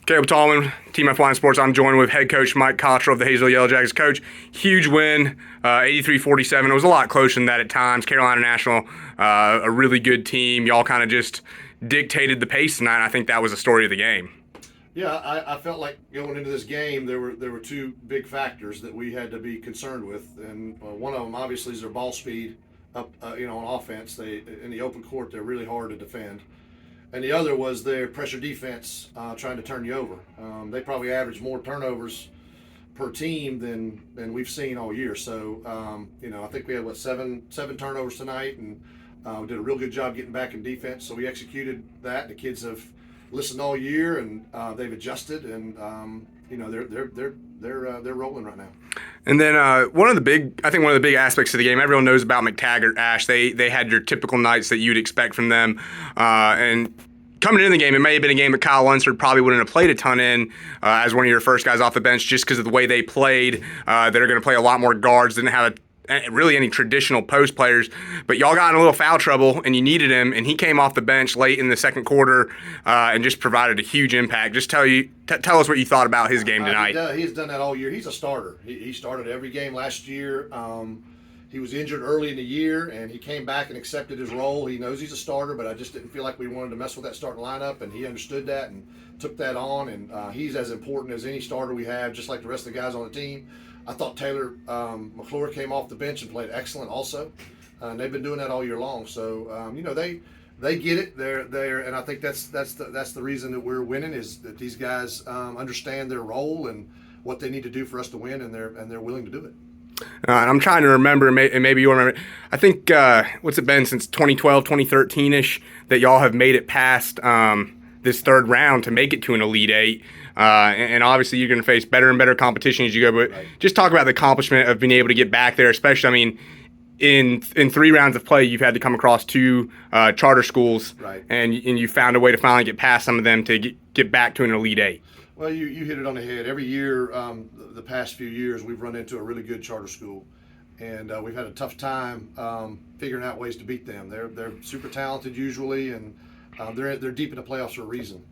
Caleb Tallman, Team F1 Sports. I'm joined with head coach Mike Cottrell of the Hayesville Yellow Jackets. Coach, huge win, 83-47. It was a lot closer than that at times. Carolina National, a really good team. Y'all kind of just dictated the pace tonight, and I think that was the story of the game. Yeah, I felt like going into this game, there were two big factors that we had to be concerned with, and one of them obviously is their ball speed up, on offense. They in the open court, they're really hard to defend. And the other was their pressure defense, trying to turn you over. They probably averaged more turnovers per team than we've seen all year. So, I think we had, seven turnovers tonight, and we did a real good job getting back in defense. So we executed that. The kids have listened all year, and they've adjusted, and they're rolling right now. And then one of the big aspects of the game, everyone knows about McTaggart, Ash. They had your typical nights that you'd expect from them. And coming into the game, it may have been a game that Kyle Lunsford probably wouldn't have played a ton in as one of your first guys off the bench, just because of the way they played. They're going to play a lot more guards, didn't have really any traditional post players, but y'all got in a little foul trouble and you needed him, and he came off the bench late in the second quarter and just provided a huge impact. Just tell us what you thought about his game tonight. He's done that all year. He's a starter. He started every game last year. He was injured early in the year, and he came back and accepted his role. He knows he's a starter, but I just didn't feel like we wanted to mess with that starting lineup, and he understood that and took that on, and he's as important as any starter we have, just like the rest of the guys on the team. I thought Taylor McClure came off the bench and played excellent also. And they've been doing that all year long. So, they get it. They're and I think that's the reason that we're winning, is that these guys understand their role and what they need to do for us to win, and they're willing to do it. And I'm trying to remember, and maybe you'll remember, I think, what's it been since 2012, 2013-ish, that y'all have made it past this third round to make it to an Elite Eight. And obviously you're going to face better and better competition as you go. But right. Just talk about the accomplishment of being able to get back there, especially, in 3 rounds of play, you've had to come across 2 charter schools, right. and you found a way to finally get past some of them to get back to an Elite Eight. Well, you hit it on the head. Every year, the past few years, we've run into a really good charter school, and we've had a tough time figuring out ways to beat them. They're super talented usually, and they're deep in the playoffs for a reason.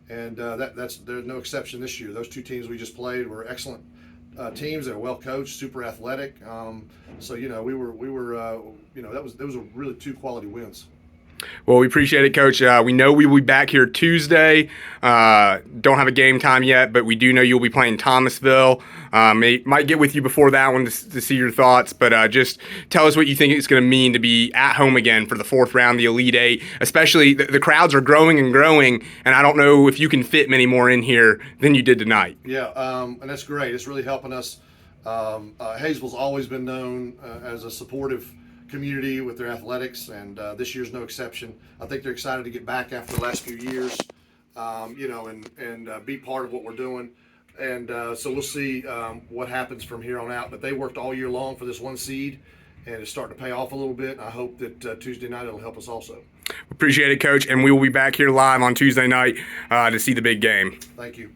And there's no exception this year. Those 2 teams we just played were excellent teams. They're well coached, super athletic. So we were that was a really 2 quality wins. Well, we appreciate it, Coach. We know we will be back here Tuesday. Don't have a game time yet, but we do know you'll be playing Thomasville. Might get with you before that one to see your thoughts, but just tell us what you think it's going to mean to be at home again for the 4th round, the Elite Eight. Especially, the crowds are growing and growing, and I don't know if you can fit many more in here than you did tonight. Yeah, and that's great. It's really helping us. Hayesville's always been known as a supportive community with their athletics, and this year's no exception. I think they're excited to get back after the last few years, and be part of what we're doing. And so we'll see what happens from here on out. But they worked all year long for this 1 seed, and it's starting to pay off a little bit. And I hope that Tuesday night it'll help us also. Appreciate it, Coach, and we will be back here live on Tuesday night to see the big game. Thank you.